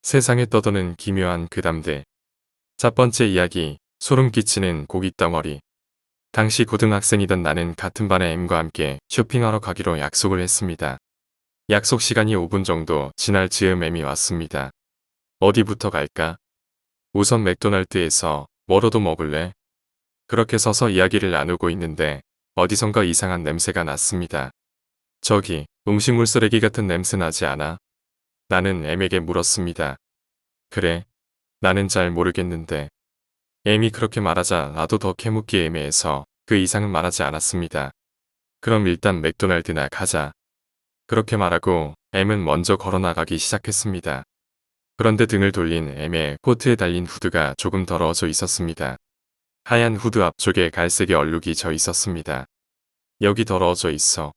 세상에 떠도는 기묘한 괴담들. 첫 번째 이야기, 소름 끼치는 고깃덩어리. 당시 고등학생이던 나는 같은 반의 M과 함께 쇼핑하러 가기로 약속을 했습니다. 약속 시간이 5분 정도 지날 즈음 M이 왔습니다. 어디부터 갈까? 우선 맥도날드에서 뭐로도 먹을래? 그렇게 서서 이야기를 나누고 있는데 어디선가 이상한 냄새가 났습니다. 저기, 음식물 쓰레기 같은 냄새 나지 않아? 나는 M에게 물었습니다. 그래, 나는 잘 모르겠는데. M이 그렇게 말하자 나도 더 캐묻기 애매해서 그 이상은 말하지 않았습니다. 그럼 일단 맥도날드나 가자. 그렇게 말하고 M은 먼저 걸어나가기 시작했습니다. 그런데 등을 돌린 M의 코트에 달린 후드가 조금 더러워져 있었습니다. 하얀 후드 앞쪽에 갈색의 얼룩이 져 있었습니다. 여기 더러워져 있어.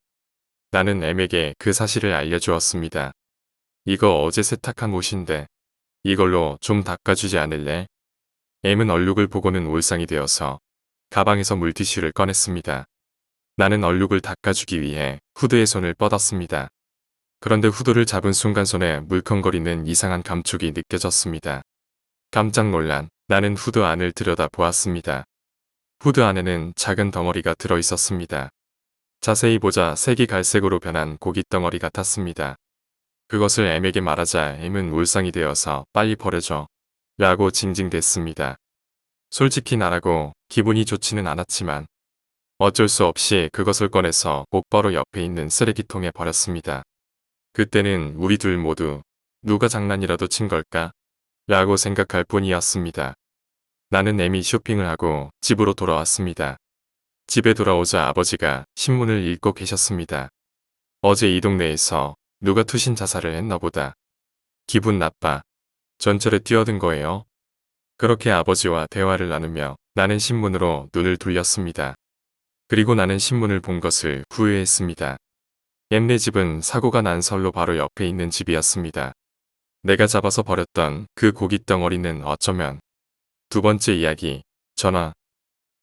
나는 M에게 그 사실을 알려주었습니다. 이거 어제 세탁한 옷인데 이걸로 좀 닦아주지 않을래? M은 얼룩을 보고는 울상이 되어서 가방에서 물티슈를 꺼냈습니다. 나는 얼룩을 닦아주기 위해 후드에 손을 뻗었습니다. 그런데 후드를 잡은 순간 손에 물컹거리는 이상한 감촉이 느껴졌습니다. 깜짝 놀란 나는 후드 안을 들여다 보았습니다. 후드 안에는 작은 덩어리가 들어 있었습니다. 자세히 보자 색이 갈색으로 변한 고깃덩어리 같았습니다. 그것을 M에게 말하자 M은 울상이 되어서 빨리 버려줘 라고 징징댔습니다. 솔직히 나라고 기분이 좋지는 않았지만 어쩔 수 없이 그것을 꺼내서 곧바로 옆에 있는 쓰레기통에 버렸습니다. 그때는 우리 둘 모두 누가 장난이라도 친 걸까? 라고 생각할 뿐이었습니다. 나는 M이 쇼핑을 하고 집으로 돌아왔습니다. 집에 돌아오자 아버지가 신문을 읽고 계셨습니다. 어제 이 동네에서 누가 투신 자살을 했나 보다. 기분 나빠. 전철에 뛰어든 거예요. 그렇게 아버지와 대화를 나누며 나는 신문으로 눈을 돌렸습니다. 그리고 나는 신문을 본 것을 후회했습니다. 엠네 집은 사고가 난 선로 바로 옆에 있는 집이었습니다. 내가 잡아서 버렸던 그 고깃덩어리는 어쩌면 두 번째 이야기, 전화.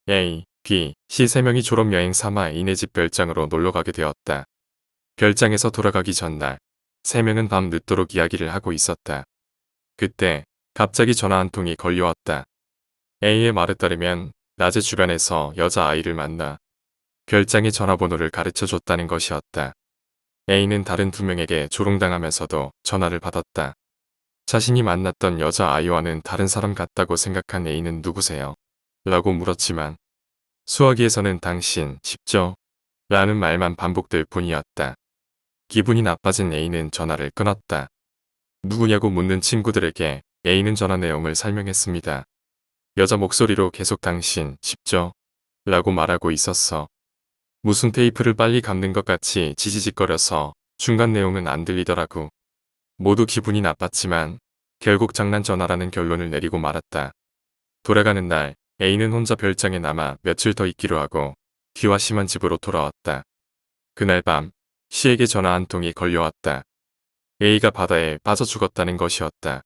A, B, C 세 명이 졸업여행 삼아 이네 집 별장으로 놀러가게 되었다. 별장에서 돌아가기 전날, 세 명은 밤 늦도록 이야기를 하고 있었다. 그때 갑자기 전화 한 통이 걸려왔다. A의 말에 따르면 낮에 주변에서 여자아이를 만나 별장의 전화번호를 가르쳐 줬다는 것이었다. A는 다른 두 명에게 조롱당하면서도 전화를 받았다. 자신이 만났던 여자아이와는 다른 사람 같다고 생각한 A는 누구세요? 라고 물었지만 수화기에서는 당신, 쉽죠? 라는 말만 반복될 뿐이었다. 기분이 나빠진 A는 전화를 끊었다. 누구냐고 묻는 친구들에게 A는 전화 내용을 설명했습니다. 여자 목소리로 계속 당신, 쉽죠? 라고 말하고 있었어. 무슨 테이프를 빨리 감는 것 같이 지지직거려서 중간 내용은 안 들리더라고. 모두 기분이 나빴지만 결국 장난 전화라는 결론을 내리고 말았다. 돌아가는 날 A는 혼자 별장에 남아 며칠 더 있기로 하고 귀와 심한 집으로 돌아왔다. 그날 밤 C에게 전화 한 통이 걸려왔다. A가 바다에 빠져 죽었다는 것이었다.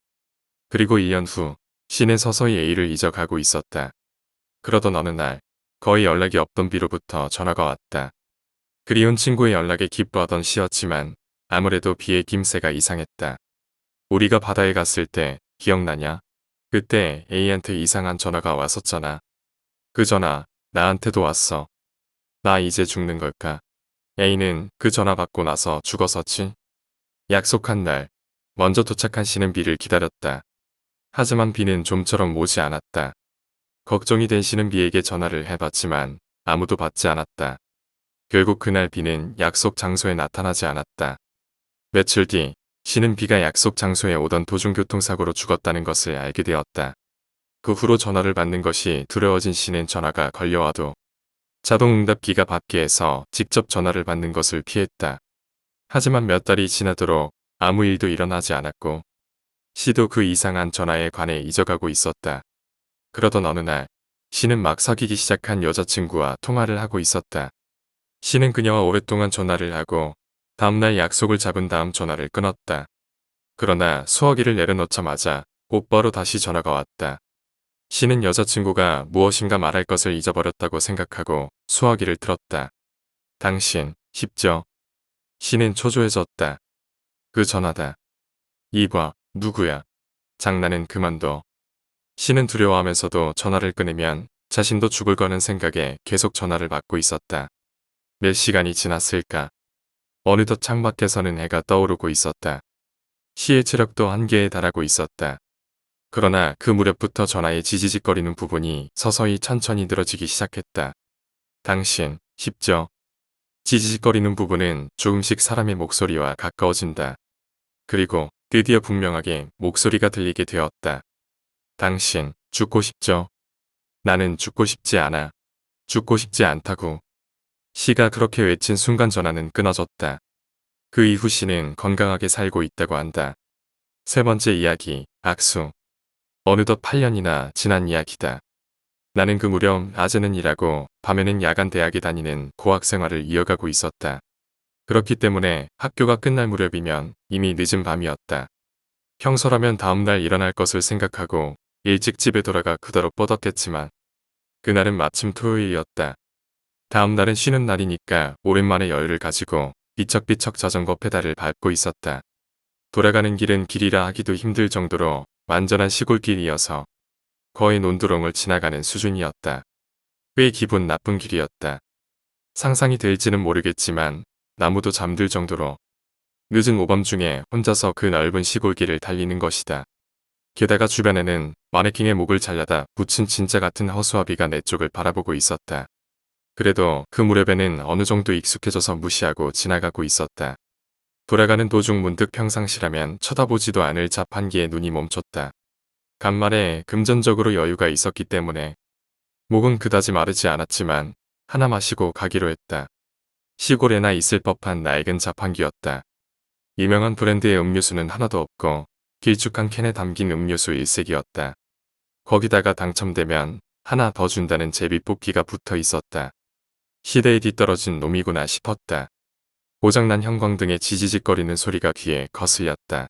그리고 1년 후 C는 서서히 A를 잊어가고 있었다. 그러던 어느 날 거의 연락이 없던 B로부터 전화가 왔다. 그리운 친구의 연락에 기뻐하던 C였지만 아무래도 B의 김새가 이상했다. 우리가 바다에 갔을 때 기억나냐? 그때 A한테 이상한 전화가 왔었잖아. 그 전화 나한테도 왔어. 나 이제 죽는 걸까? A는 그 전화 받고 나서 죽었었지? 약속한 날 먼저 도착한 C는 B를 기다렸다. 하지만 B는 좀처럼 오지 않았다. 걱정이 된 C는 B에게 전화를 해봤지만 아무도 받지 않았다. 결국 그날 B는 약속 장소에 나타나지 않았다. 며칠 뒤 C는 B가 약속 장소에 오던 도중 교통사고로 죽었다는 것을 알게 되었다. 그 후로 전화를 받는 것이 두려워진 C는 전화가 걸려와도 자동응답기가 받게 해서 직접 전화를 받는 것을 피했다. 하지만 몇 달이 지나도록 아무 일도 일어나지 않았고 C도 그 이상한 전화에 관해 잊어가고 있었다. 그러던 어느 날 C는 막 사귀기 시작한 여자친구와 통화를 하고 있었다. C는 그녀와 오랫동안 전화를 하고 다음날 약속을 잡은 다음 전화를 끊었다. 그러나 수화기를 내려놓자마자 곧바로 다시 전화가 왔다. C는 여자친구가 무엇인가 말할 것을 잊어버렸다고 생각하고 수화기를 틀었다. 당신, 쉽죠? C는 초조해졌다. 그 전화다. 이봐, 누구야? 장난은 그만둬. 씨는 두려워하면서도 전화를 끊으면 자신도 죽을 거는 생각에 계속 전화를 받고 있었다. 몇 시간이 지났을까. 어느덧 창밖에서는 해가 떠오르고 있었다. 씨의 체력도 한계에 달하고 있었다. 그러나 그 무렵부터 전화에 지지직거리는 부분이 서서히 천천히 늘어지기 시작했다. 당신, 쉽죠? 지지직거리는 부분은 조금씩 사람의 목소리와 가까워진다. 그리고 드디어 분명하게 목소리가 들리게 되었다. 당신, 죽고 싶죠? 나는 죽고 싶지 않아. 죽고 싶지 않다고. 씨가 그렇게 외친 순간 전화는 끊어졌다. 그 이후 씨는 건강하게 살고 있다고 한다. 세 번째 이야기, 악수. 어느덧 8년이나 지난 이야기다. 나는 그 무렵 낮에는 일하고 밤에는 야간 대학에 다니는 고학 생활을 이어가고 있었다. 그렇기 때문에 학교가 끝날 무렵이면 이미 늦은 밤이었다. 평소라면 다음날 일어날 것을 생각하고 일찍 집에 돌아가 그대로 뻗었겠지만 그날은 마침 토요일이었다. 다음날은 쉬는 날이니까 오랜만에 여유를 가지고 비척비척 자전거 페달을 밟고 있었다. 돌아가는 길은 길이라 하기도 힘들 정도로 완전한 시골길이어서 거의 논두렁을 지나가는 수준이었다. 꽤 기분 나쁜 길이었다. 상상이 될지는 모르겠지만 나무도 잠들 정도로 늦은 오밤중에 혼자서 그 넓은 시골길을 달리는 것이다. 게다가 주변에는 마네킹의 목을 잘라다 붙인 진짜 같은 허수아비가 내 쪽을 바라보고 있었다. 그래도 그 무렵에는 어느 정도 익숙해져서 무시하고 지나가고 있었다. 돌아가는 도중 문득 평상시라면 쳐다보지도 않을 자판기에 눈이 멈췄다. 간만에 금전적으로 여유가 있었기 때문에 목은 그다지 마르지 않았지만 하나 마시고 가기로 했다. 시골에나 있을 법한 낡은 자판기였다. 유명한 브랜드의 음료수는 하나도 없고 길쭉한 캔에 담긴 음료수 일색이었다. 거기다가 당첨되면 하나 더 준다는 제비뽑기가 붙어 있었다. 시대에 뒤떨어진 놈이구나 싶었다. 고장난 형광등의 지지직거리는 소리가 귀에 거슬렸다.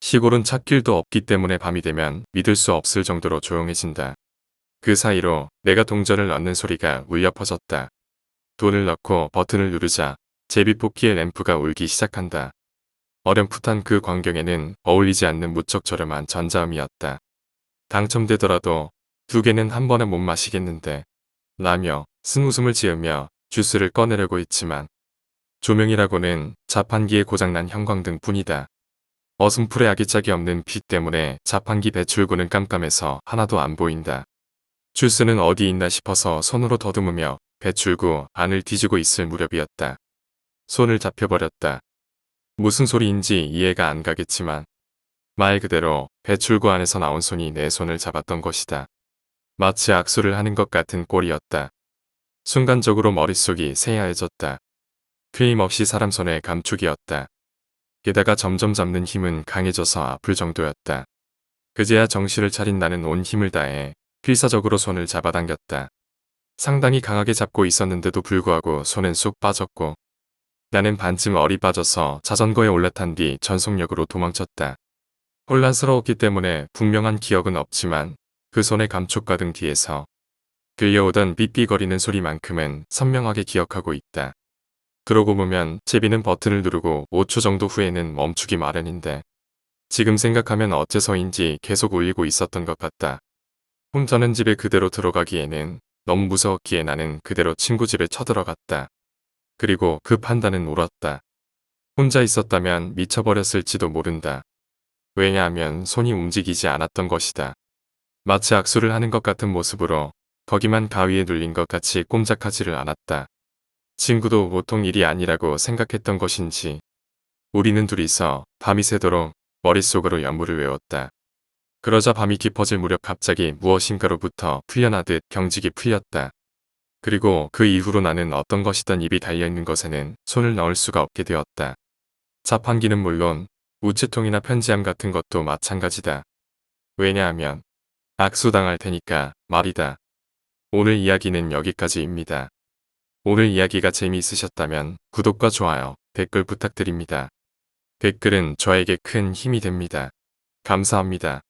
시골은 찻길도 없기 때문에 밤이 되면 믿을 수 없을 정도로 조용해진다. 그 사이로 내가 동전을 넣는 소리가 울려 퍼졌다. 돈을 넣고 버튼을 누르자 제비뽑기의 램프가 울기 시작한다. 어렴풋한 그 광경에는 어울리지 않는 무척 저렴한 전자음이었다. 당첨되더라도 두 개는 한 번에 못 마시겠는데 라며 쓴웃음을 지으며 주스를 꺼내려고 했지만 조명이라고는 자판기에 고장난 형광등 뿐이다. 어슴풀에 아기짝이 없는 빛 때문에 자판기 배출구는 깜깜해서 하나도 안 보인다. 주스는 어디 있나 싶어서 손으로 더듬으며 배출구 안을 뒤지고 있을 무렵이었다. 손을 잡혀버렸다. 무슨 소리인지 이해가 안 가겠지만 말 그대로 배출구 안에서 나온 손이 내 손을 잡았던 것이다. 마치 악수를 하는 것 같은 꼴이었다. 순간적으로 머릿속이 새하얘졌다. 끊임없이 사람 손의 감촉이었다. 게다가 점점 잡는 힘은 강해져서 아플 정도였다. 그제야 정신을 차린 나는 온 힘을 다해 필사적으로 손을 잡아당겼다. 상당히 강하게 잡고 있었는데도 불구하고 손은 쑥 빠졌고 나는 반쯤 얼이 빠져서 자전거에 올라탄 뒤 전속력으로 도망쳤다. 혼란스러웠기 때문에 분명한 기억은 없지만 그 손의 감촉과 등 뒤에서 들려오던 삐삐거리는 소리만큼은 선명하게 기억하고 있다. 그러고 보면 제비는 버튼을 누르고 5초 정도 후에는 멈추기 마련인데 지금 생각하면 어째서인지 계속 울리고 있었던 것 같다. 혼자는 집에 그대로 들어가기에는 너무 무서웠기에 나는 그대로 친구 집에 쳐들어갔다. 그리고 그 판단은 울었다. 혼자 있었다면 미쳐버렸을지도 모른다. 왜냐하면 손이 움직이지 않았던 것이다. 마치 악수를 하는 것 같은 모습으로 거기만 가위에 눌린 것 같이 꼼짝하지를 않았다. 친구도 보통 일이 아니라고 생각했던 것인지 우리는 둘이서 밤이 새도록 머릿속으로 연무를 외웠다. 그러자 밤이 깊어질 무렵 갑자기 무엇인가로부터 풀려나듯 경직이 풀렸다. 그리고 그 이후로 나는 어떤 것이든 입이 달려있는 것에는 손을 넣을 수가 없게 되었다. 자판기는 물론 우체통이나 편지함 같은 것도 마찬가지다. 왜냐하면 악수당할 테니까 말이다. 오늘 이야기는 여기까지입니다. 오늘 이야기가 재미있으셨다면 구독과 좋아요, 댓글 부탁드립니다. 댓글은 저에게 큰 힘이 됩니다. 감사합니다.